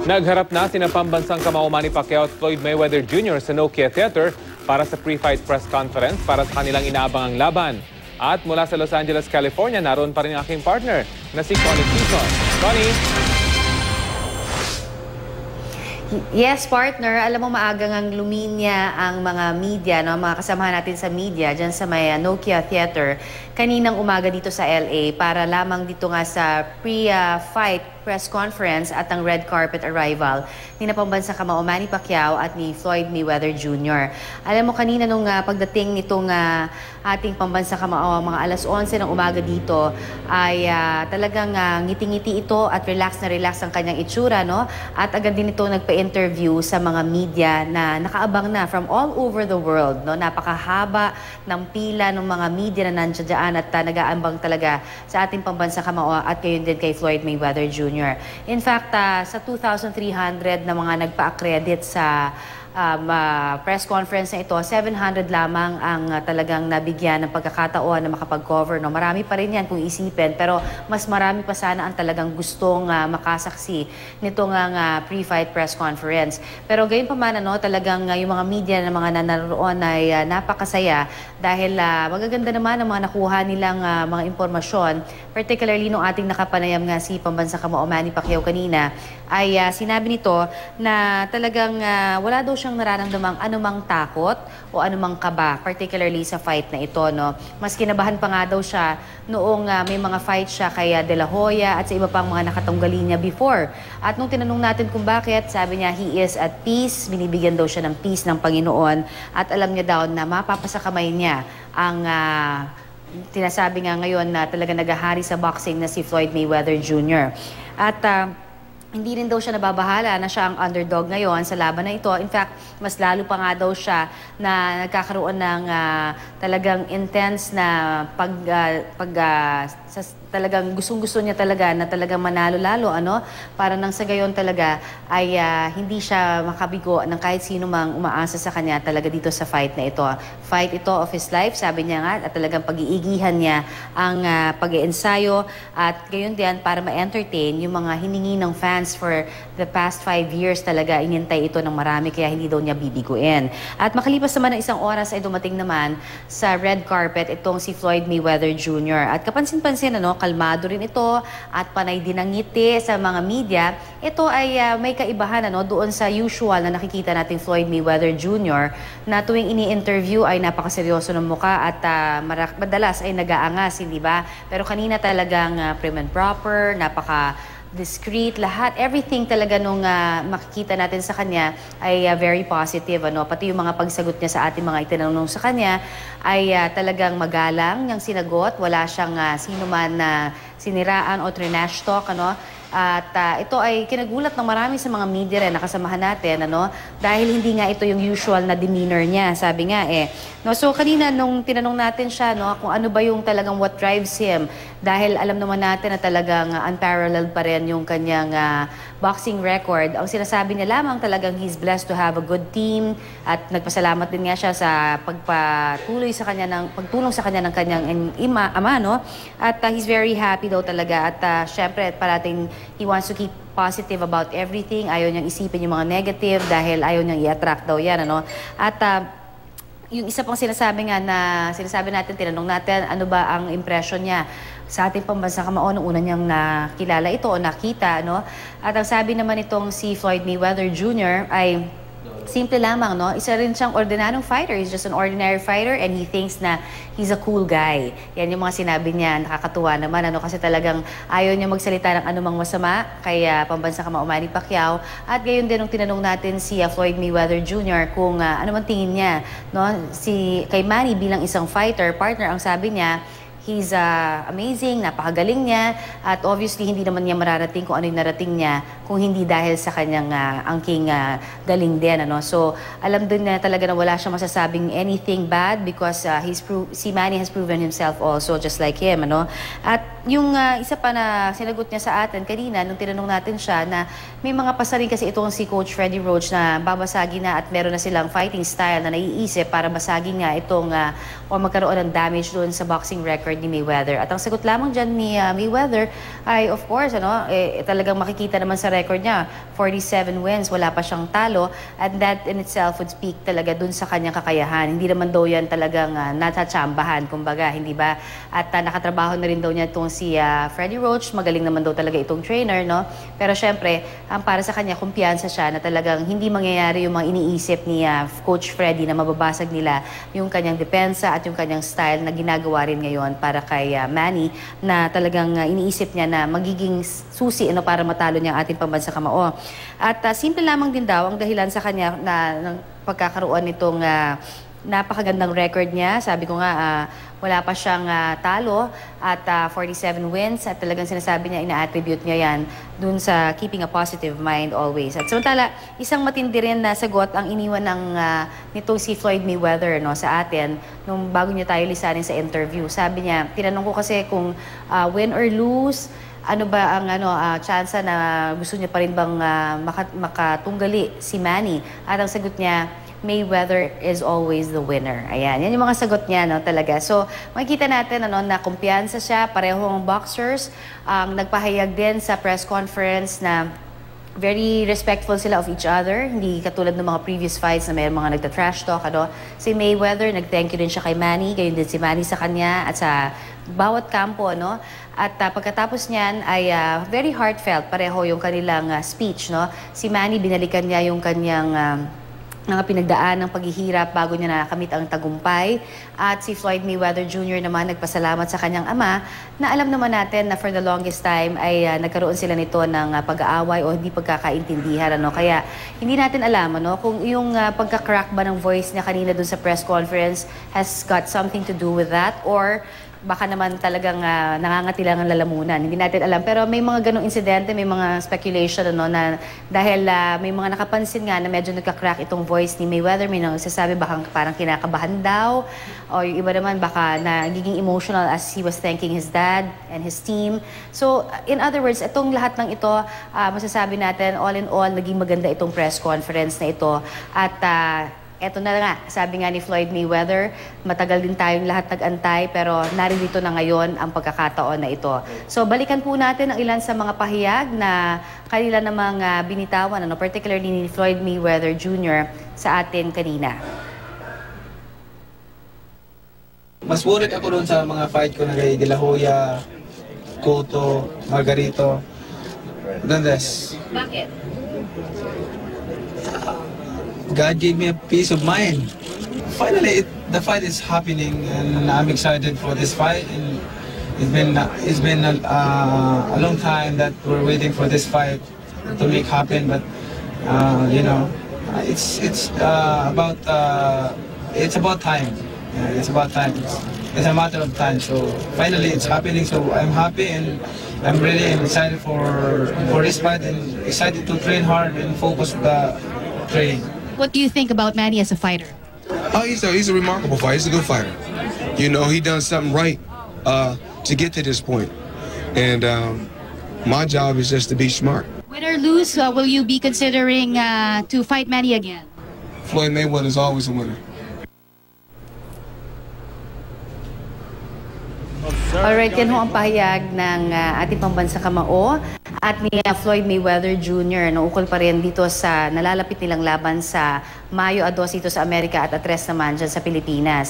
Nagharap na sina pambansang kamao Manny Pacquiao at Floyd Mayweather Jr. sa Nokia Theater para sa pre-fight press conference para sa kanilang inaabangang laban. At mula sa Los Angeles, California, naroon pa rin ang aking partner na si Connie Quezon. Connie? Yes, partner. Alam mo, maaga ngang luminya ang mga media, no? Mga kasamahan natin sa media dyan sa may Nokia Theater kaninang umaga dito sa LA para lamang dito nga sa pre-fight press conference at ang red carpet arrival ni pambansang kamao Manny Pacquiao at ni Floyd Mayweather Jr. Alam mo, kanina nung pagdating nitong ating pambansang kamao, mga alas 11 ng umaga dito, ay talagang ngiti-ngiti ito at relax na relax ang kanyang itsura, no? At agad din ito nagpa-interview sa mga media na nakaabang na from all over the world, no? Napakahaba ng pila ng mga media na nandiyan dyan at nag-aambang talaga sa ating pambansang kamao at gayon din kay Floyd Mayweather Jr. In fact, sa 2,300 na mga nagpa-accredit sa press conference na ito, 700 lamang ang talagang nabigyan ng pagkakataon na makapag-cover. No? Marami pa rin yan kung isipin, pero mas marami pa sana ang talagang gustong makasaksi nitong pre-fight press conference. Pero gayon pa man, talagang yung mga media na mga naroon ay napakasaya dahil magaganda naman ang mga nakuha nilang mga impormasyon, particularly nung ating nakapanayam nga si pambansang kamao Manny Pacquiao kanina, ay sinabi nito na talagang wala daw siyang nararamdamang anumang takot o anumang kaba, particularly sa fight na ito, no? Mas kinabahan pa nga daw siya noong may mga fight siya kay De La Hoya at sa iba pang mga nakatunggali niya before. At nung tinanong natin kung bakit, sabi niya he is at peace, binibigyan daw siya ng peace ng Panginoon at alam niya daw na mapapasakamay niya ang tinasabi nga ngayon na talaga nagahari sa boxing na si Floyd Mayweather Jr. At hindi rin daw siya nababahala na siya ang underdog ngayon sa laban na ito. In fact, mas lalo pa nga daw siya na nagkakaroon ng talagang intense na talagang gustong-gusto niya talaga na talagang manalo-lalo, para nang sa gayon talaga ay hindi siya makabigo ng kahit sino mang umaasa sa kanya talaga dito sa fight na ito. Fight ito of his life, sabi niya nga, at talagang pag-iigihan niya ang pag-iensayo at gayon din para ma-entertain yung mga hiningi ng fans for the past 5 years talaga. Inintay ito ng marami kaya hindi daw niya bibiguin. At makalipas naman ng isang oras ay dumating naman sa red carpet itong si Floyd Mayweather Jr. At kapansin-pansin, kalmado rin ito at panay din ang ngiti sa mga media. Ito ay may kaibahan doon sa usual na nakikita nating Floyd Mayweather Jr. na tuwing ini-interview ay napakaseryoso ng muka at madalas ay nag-aangas, hindi ba? Pero kanina talagang prim and proper, discreet, lahat, everything talaga nung makikita natin sa kanya ay very positive. Pati yung mga pagsagot niya sa ating mga itinanong sa kanya ay talagang magalang niyang sinagot. Wala siyang sino man na siniraan o trash talk. At ito ay kinagulat ng marami sa mga media rin nakasamahan natin, dahil hindi nga ito yung usual na demeanor niya, sabi nga So kanina nung tinanong natin siya, kung ano ba yung talagang what drives him, dahil alam naman natin na talagang unparalleled pa rin yung kanyang boxing record. Ang sinasabi niya lamang talagang he's blessed to have a good team at nagpasalamat din nga siya sa pagpatuloy sa kanya pagtulong sa kanya ng kanyang ama, At he's very happy daw talaga at syempre parating he wants to keep positive about everything. Ayaw niyang isipin yung mga negative dahil ayaw niyang i-attract daw yan, At yung isa pang sinasabi natin, tinanong natin, ano ba ang impression niya sa ating pambansang kamao nung una niyang nakilala ito o nakita, At ang sabi naman itong si Floyd Mayweather Jr. ay simple lamang, Isa rin siyang ordinaryong fighter. He's just an ordinary fighter and he thinks na he's a cool guy. Yan yung mga sinabi niya. Nakakatuwa naman, Kasi talagang ayaw niya magsalita ng anumang masama kay pambansang kamao Manny Pacquiao. At gayon din nung tinanong natin si Floyd Mayweather Jr. kung ano man tingin niya, kay Manny bilang isang fighter, partner, ang sabi niya, he's amazing, napakagaling niya, at obviously hindi naman niya mararating kung ano yung narating niya kung hindi dahil sa kanyang angking galing din. So alam din na talaga na wala siyang masasabing anything bad because si Manny has proven himself also just like him. At yung isa pa na sinagot niya sa atin kanina nung tinanong natin siya na may mga pasarin kasi itong si Coach Freddie Roach na babasagin na at meron na silang fighting style na naiisip para basagin nga itong o magkaroon ng damage doon sa boxing record record ni Mayweather. At ang sagot lamang dyan ni Mayweather ay of course, talagang makikita naman sa record niya, 47 wins, wala pa siyang talo, and that in itself would speak talaga dun sa kanyang kakayahan. Hindi naman daw yan talagang natatsambahan, kumbaga, hindi ba? At nakatrabaho na rin daw niya itong si Freddie Roach, magaling naman daw talaga itong trainer, no? Pero syempre, para sa kanya, kumpiyansa siya na talagang hindi mangyayari yung mga iniisip ni Coach Freddie na mababasag nila yung kanyang depensa at yung kanyang style na ginagawa rin ngayon para kay Manny, na talagang iniisip niya na magiging susi para matalo niya ang ating pambansa kamao. At simple lamang din daw ang dahilan sa kanya na ng pagkakaroon nitong napakagandang record niya. Sabi ko nga, wala pa siyang talo at 47 wins, at talagang sinasabi niya, ina-attribute niya yan dun sa keeping a positive mind always. At samantala, isang matindi rin na sagot ang iniwan ng nitong si Floyd Mayweather sa atin nung bago niya tayo lisanin sa interview. Sabi niya, tinanong ko kasi kung win or lose, ano ba ang chance na gusto niya pa rin bang makatunggali si Manny? At ang sagot niya, Mayweather is always the winner. Ayan, yan yung mga sagot niya talaga. So, makikita natin na kumpiyansa siya, parehong boxers. Nagpahayag din sa press conference na very respectful sila of each other. Hindi katulad ng mga previous fights na may mga nagta-trash talk. Si Mayweather, nag-thank you din siya kay Manny. Gayon din si Manny sa kanya at sa bawat kampo. At pagkatapos niyan ay very heartfelt. Pareho yung kanilang speech. Si Manny, binalikan niya yung kanyang mga pinagdaan ng paghihirap bago niya nakamit ang tagumpay. At si Floyd Mayweather Jr. naman nagpasalamat sa kanyang ama, na alam naman natin na for the longest time ay nagkaroon sila nito ng pag-aaway o hindi pagkakaintindihan. Kaya hindi natin alam kung yung pagka-crack ba ng voice niya kanina dun sa press conference has got something to do with that, or baka naman talagang nangangatilangan lalamunan. Hindi natin alam. Pero may mga ganong insidente, may mga speculation na dahil may mga nakapansin nga na medyo nagka-crack itong voice ni Mayweather. May nagsasabi baka parang kinakabahan daw, o yung iba naman baka nagiging emotional as he was thanking his dad and his team. So, in other words, itong lahat ng ito, masasabi natin, all in all, naging maganda itong press conference na ito. At eto na nga, sabi nga ni Floyd Mayweather, matagal din tayong lahat nag-antay, pero naririto na ngayon ang pagkakataon na ito. So balikan po natin ang ilan sa mga pahayag na kanila namang binitawan, particularly ni Floyd Mayweather Jr. sa atin kanina. Mas worried ako doon sa mga fight ko na kay De La Hoya, Cotto, Margarito, than this. Bakit? God gave me a peace of mind. Finally, the fight is happening, and I'm excited for this fight. And it's been a long time that we're waiting for this fight to make happen. But it's about time. It's about time. It's a matter of time. So finally, it's happening. So I'm happy, and I'm really excited for this fight, and excited to train hard and focus the training. What do you think about Manny as a fighter? Oh, he's a remarkable fighter. He's a good fighter. He done something right to get to this point. And my job is just to be smart. Win or lose, will you be considering to fight Manny again? Floyd Mayweather is always a winner. Alright, yan ho ang pahayag ng ating pambansa kamao at ni Floyd Mayweather Jr. Ukol pa rin dito sa nalalapit nilang laban sa Mayo 2 dito sa Amerika at 3 naman dyan sa Pilipinas.